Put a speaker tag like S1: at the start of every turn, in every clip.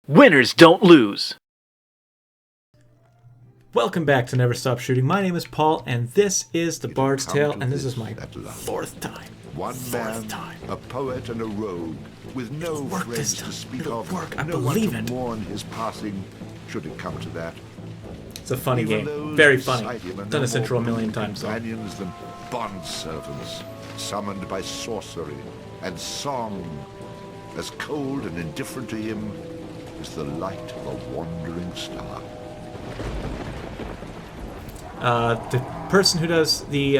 S1: Winners don't lose.
S2: Welcome back to Never Stop Shooting. My name is Paul, and this is the Bard's Tale, and this is my fourth time.
S3: One man, a poet and a rogue, with no friends to speak of, no one to mourn his passing, should it come to that.
S2: It's a funny game, very funny. I've done this intro a million times.
S3: Companions than bond servants, summoned by sorcery and song, as cold and indifferent to him as the light of a wandering star.
S2: The person who does the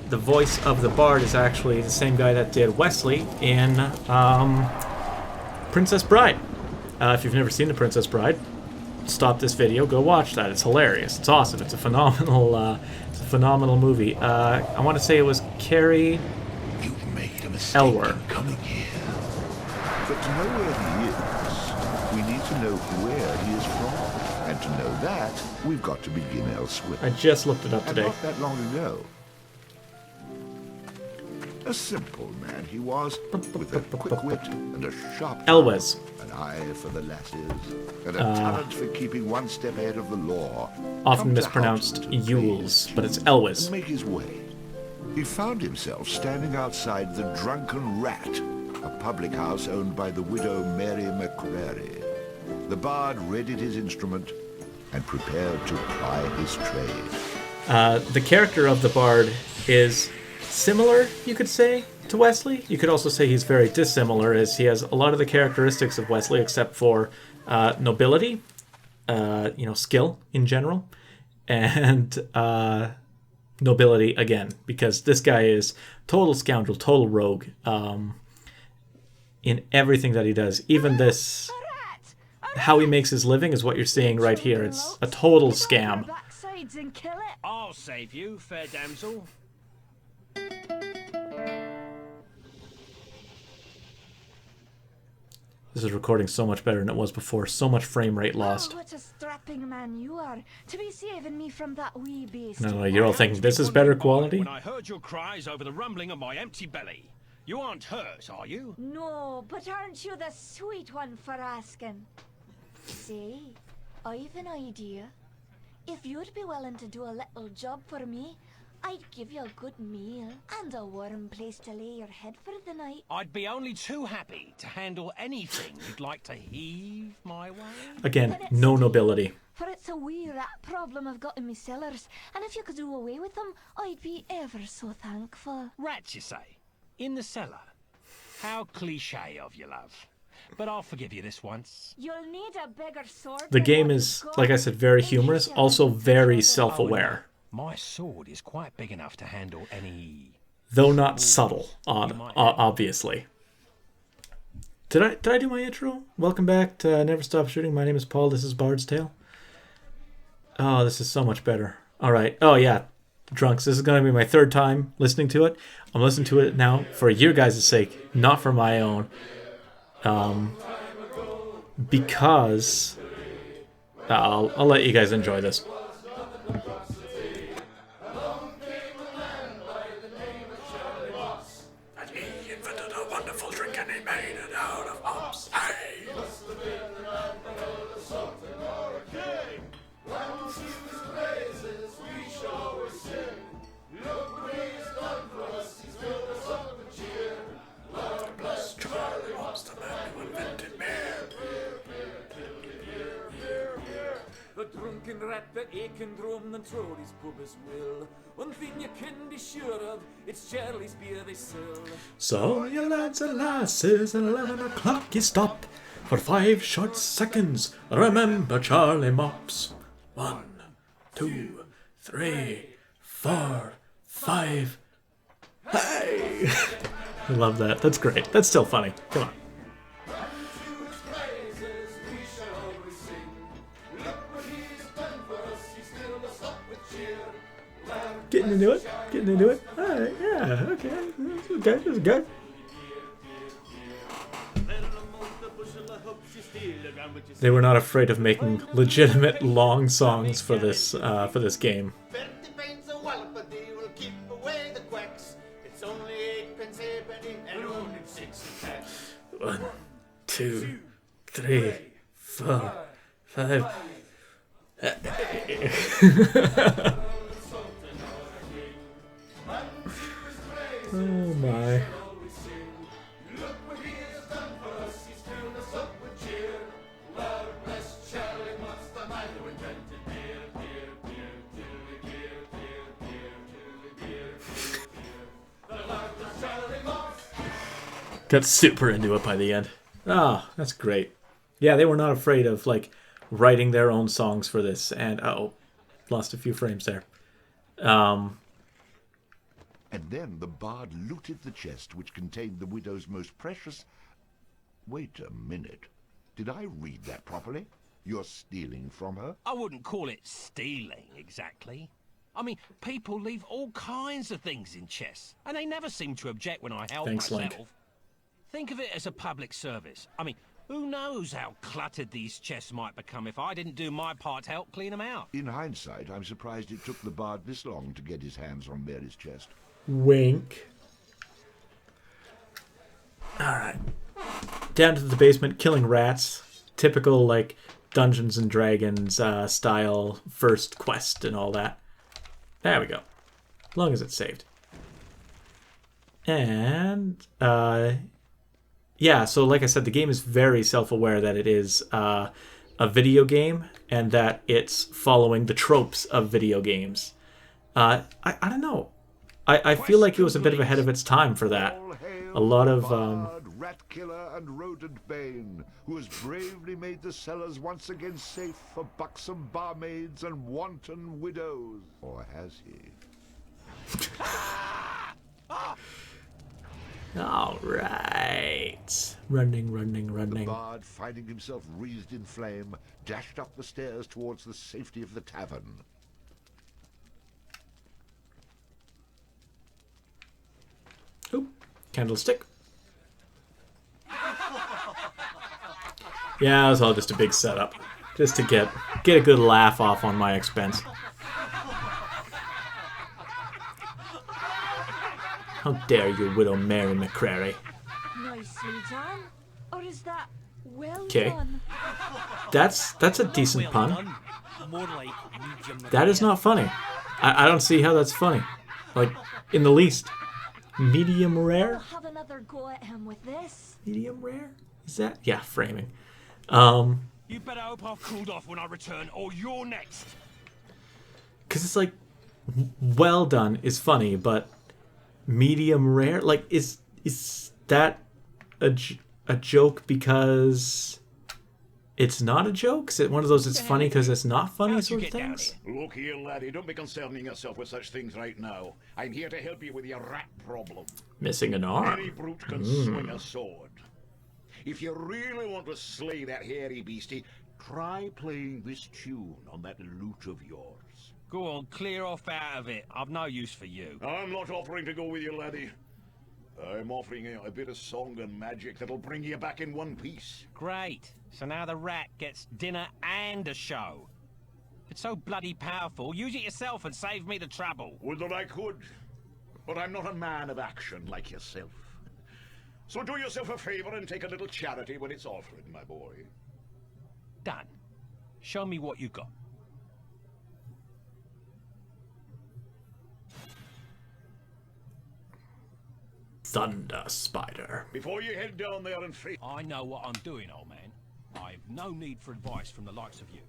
S2: voice of the Bard is actually the same guy that did Wesley in Princess Bride. If you've never seen The Princess Bride, stop this video, go watch that. It's hilarious. It's awesome. It's a phenomenal movie. I want to say it was Carrie Elwer.
S3: Coming here. But to know where he is, we need to know where he is from. And to know that, we've got to begin elsewhere.
S2: I just looked it up today.
S3: And not that long ago. A simple man he was, with a quick wit and a sharp
S2: Elwes.
S3: An eye for the lasses, and a talent for keeping one step ahead of the law.
S2: Often mispronounced Yules, but it's Elwes.
S3: And make his way. He found himself standing outside the Drunken Rat, a public house owned by the widow Mary McCrary. The Bard readied his instrument and prepared to ply his trade.
S2: The character of the Bard is similar, you could say, to Wesley. You could also say he's very dissimilar, as he has a lot of the characteristics of Wesley, except for nobility, skill in general, and nobility again, because this guy is total scoundrel, total rogue in everything that he does. Even this, how he makes his living is what you're seeing right here. It's a total scam.
S4: I'll save you, fair damsel.
S2: This is recording so much better than it was before. So much frame rate lost.
S5: Oh, what a strapping man you are to be saving me from that wee beast.
S2: No, you're all thinking this is better quality?
S4: When I heard your cries over the rumbling of my empty belly. You aren't hurt, are you?
S5: No, but aren't you the sweet one for asking? Say, I've an idea. If you'd be willing to do a little job for me, I'd give you a good meal and a warm place to lay your head for the night.
S4: I'd be only too happy to handle anything you'd like to heave my way.
S2: Again, no nobility.
S5: For it's a wee rat problem I've got in my cellars, and if you could do away with them, I'd be ever so thankful.
S4: Rats, you say? In the cellar? How cliché of you, love. But I'll forgive you this once.
S5: You'll need a bigger sword.
S2: The game is, like I said, very humorous, also very self-aware.
S4: My sword is quite big enough to handle any...
S2: Though not subtle, obviously. Did I do my intro? Welcome back to Never Stop Shooting. My name is Paul. This is Bard's Tale. Oh, this is so much better. All right. Oh, yeah. Drunks. This is going to be my third time listening to it. I'm listening to it now for your guys' sake, not for my own. Because I'll let you guys enjoy this. And he invented a wonderful drink and he made it out of hops. Hey!
S6: The drunken rat, the aching drum, and Trody's pub as well. One thing you can be sure of, it's Charlie's beer they sell.
S2: So, you lads and lasses, at 11 o'clock you stop for 5 short seconds. Remember Charlie Mops. 1, 2, 3, 4, 5. Hey! I love that. That's great. That's still funny. Come on. Getting into it. Getting into it. All right. Yeah. Okay. This is good. This is good. They were not afraid of making legitimate long songs for this game.
S7: 20 pence a wallop a day will keep away the quacks. It's only 8 pence halfpenny and only 6 tax.
S2: 1, 2, 3, 4, 5. Oh my. Got super into it by the end. Ah, that's great. Yeah, they were not afraid of like writing their own songs for this, and lost a few frames there.
S3: And then the bard looted the chest which contained the widow's most precious... Wait a minute. Did I read that properly? You're stealing from her?
S4: I wouldn't call it stealing, exactly. I mean, people leave all kinds of things in chests, and they never seem to object when I help
S2: Thanks,
S4: myself.
S2: Link.
S4: Think of it as a public service. I mean, who knows how cluttered these chests might become if I didn't do my part to help clean them out.
S3: In hindsight, I'm surprised it took the bard this long to get his hands on Mary's chest.
S2: Wink. Alright. Down to the basement, killing rats. Typical, like, Dungeons and Dragons style first quest and all that. There we go. As long as it's saved. And, yeah, so like I said, the game is very self-aware that it is a video game and that it's following the tropes of video games. I don't know. I feel like it was a bit of ahead of its time for that.
S3: All hail
S2: A lot of
S3: bard, rat killer and rodent bane, who has bravely made the cellars once again safe for buxom barmaids and wanton widows. Or has he?
S2: all right. Running.
S3: The bard, finding himself wreathed in flame, dashed up the stairs towards the safety of the tavern.
S2: Oop, candlestick. Yeah, it was all just a big setup. Just to get a good laugh off on my expense. How dare you, Widow Mary McCrary.
S5: Nicely done. Or is that well
S2: 'Kay.
S5: done?
S2: That's a decent
S4: Well
S2: pun.
S4: done. More like medium
S2: That is not funny. I don't see how that's funny. Like, in the least. Medium
S5: I'll
S2: rare?
S5: have another go at him with this.
S2: Medium rare? Is that? Yeah, framing.
S4: You better hope I've cooled off when I return, or you're next.
S2: Because it's like, well done is funny, but medium rare? Like, is that a joke because it's not a joke? Is it one of those it's funny because it's not funny
S4: How'd you
S2: sort of
S4: get down
S2: things?
S4: here?
S1: Look here, laddie, don't be concerning yourself with such things right now. I'm here to help you with your rat problem.
S2: Missing an
S1: Any
S2: arm.
S1: brute can swing a sword. If you really want to slay that hairy beastie, try playing this tune on that lute of yours.
S4: Go on, clear off out of it. I've no use for you.
S1: I'm not offering to go with you, laddie. I'm offering you a bit of song and magic that'll bring you back in one piece.
S4: Great. So now the rat gets dinner and a show. If it's so bloody powerful, use it yourself and save me the trouble.
S1: Would that I could, but I'm not a man of action like yourself. So do yourself a favor and take a little charity when it's offered, my boy.
S4: Done. Show me what you got.
S2: Thunder Spider.
S1: Before you head down there and face...
S4: I know what I'm doing, old man. I've no need for advice from the likes of you.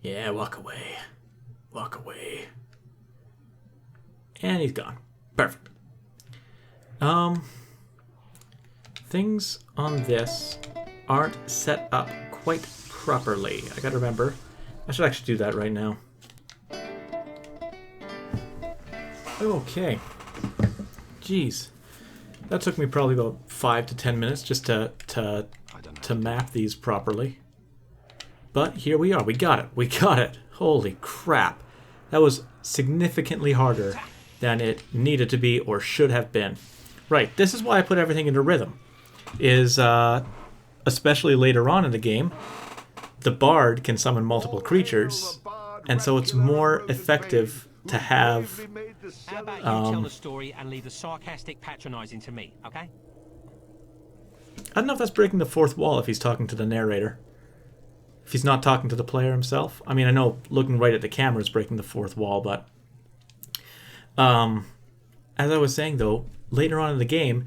S2: Yeah, walk away. Walk away. And he's gone. Perfect. Things on this aren't set up quite properly. I gotta remember. I should actually do that right now. Okay. Jeez. That took me probably about 5 to 10 minutes just to map these properly. But here we are. We got it. We got it. Holy crap. That was significantly harder than it needed to be or should have been. Right. This is why I put everything into rhythm. Is, especially later on in the game, the bard can summon multiple creatures, and so it's more effective to have...
S3: Bravely made the
S4: How about you
S3: cellar-
S4: tell the story and leave the sarcastic patronizing to me, okay?
S2: I don't know if that's breaking the fourth wall if he's talking to the narrator. If he's not talking to the player himself. I mean, I know looking right at the camera is breaking the fourth wall, but... as I was saying, though, later on in the game,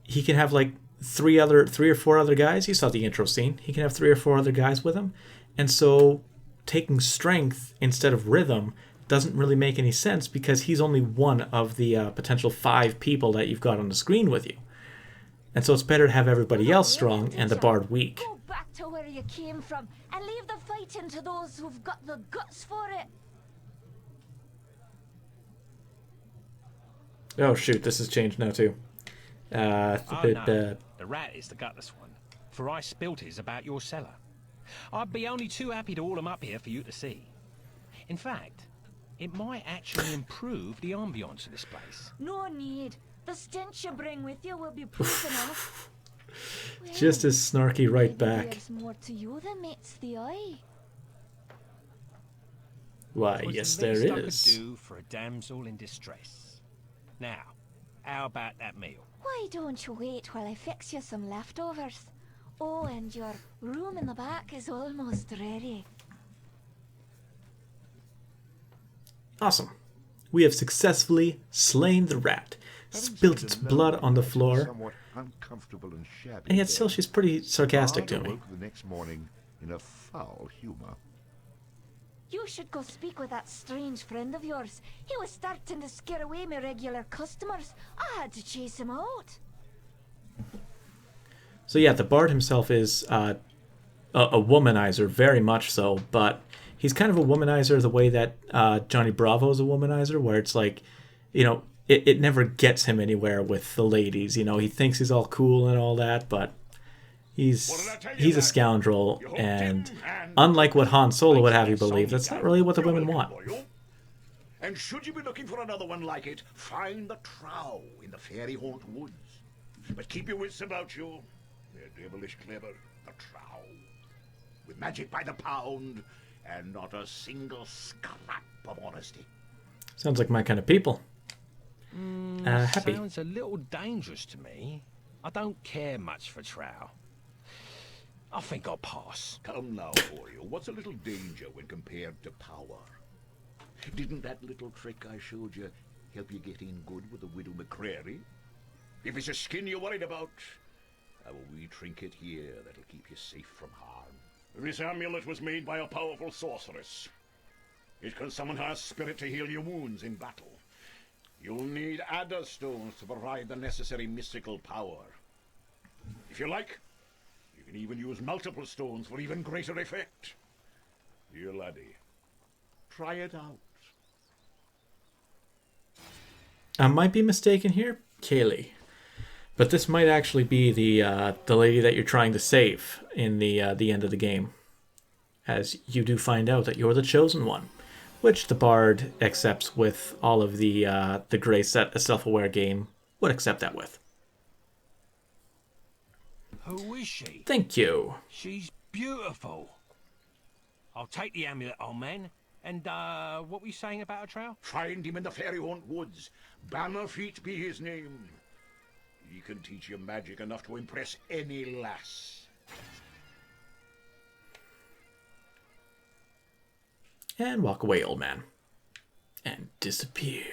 S2: he can have, like, three or four other guys. You saw the intro scene. He can have 3 or 4 other guys with him. And so taking strength instead of rhythm doesn't really make any sense because he's only one of the potential 5 people that you've got on the screen with you. And so it's better to have everybody else strong and the bard weak.
S5: Go back to where you came from and leave the fighting to those who've got the guts for it.
S2: Oh shoot, this has changed now too.
S4: Oh, no. The rat is the gutless one, for I spilt his about your cellar. I'd be only too happy to haul him up here for you to see. In fact, it might actually improve the ambience of this place.
S5: No need. The stench you bring with you will be proof enough.
S2: Just as snarky right
S5: Maybe
S2: back.
S5: there's more to you than meets the eye.
S2: Why,
S4: Was
S2: yes
S4: the
S2: there
S4: least I
S2: is.
S4: could do for a damsel in distress. Now, how about that meal?
S5: Why don't you wait while I fix you some leftovers? Oh, and your room in the back is almost ready.
S2: Awesome. We have successfully slain the rat, spilt its blood on the floor,
S3: Somewhat uncomfortable and shabby
S2: and yet still
S3: bed,
S2: she's pretty sarcastic to
S3: Bard
S2: me.
S3: awoke the next morning in a foul humor.
S5: You should go speak with that strange friend of yours. He was starting to scare away my regular customers. I had to chase him out.
S2: So yeah, the bard himself is a womanizer, very much so, but he's kind of a womanizer the way that Johnny Bravo is a womanizer, where it's like, you know, it never gets him anywhere with the ladies. You know, he thinks he's all cool and all that, but he's a scoundrel, and unlike what Han Solo would have you believe, that's not really what the women want.
S1: And should you be looking for another one like it, find the trow in the fairy haunt woods. But keep your wits about you. They're devilish clever, the trow. With magic by the pound, and not a single scrap of honesty.
S2: Sounds like my kind of people. Happy.
S4: Sounds a little dangerous to me. I don't care much for trow. I think I'll pass.
S1: Come now, Oreo. What's a little danger when compared to power? Didn't that little trick I showed you help you get in good with the Widow McCrary? If it's your skin you're worried about, have a wee trinket here that'll keep you safe from harm. This amulet was made by a powerful sorceress. It can summon her spirit to heal your wounds in battle. You'll need adder stones to provide the necessary mystical power. If you like, you can even use multiple stones for even greater effect. Dear laddie, try it out.
S2: I might be mistaken here, Kaylee, but this might actually be the lady that you're trying to save in the end of the game, as you do find out that you're the chosen one, which the bard accepts with all of the grace that a self-aware game would accept that with.
S4: Who is she?
S2: Thank you.
S4: She's beautiful. I'll take the amulet, old man. And, what were you saying about a trow?
S1: Find him in the fairy haunt woods. Bannerfeet be his name. He can teach you magic enough to impress any lass.
S2: And walk away, old man. And disappear.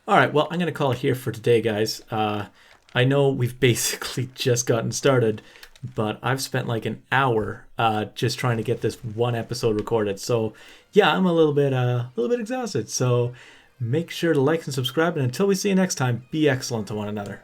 S2: Alright, well, I'm going to call it here for today, guys. I know we've basically just gotten started, but I've spent like an hour just trying to get this one episode recorded. So, yeah, I'm a little bit exhausted. So, make sure to like and subscribe, and until we see you next time, be excellent to one another.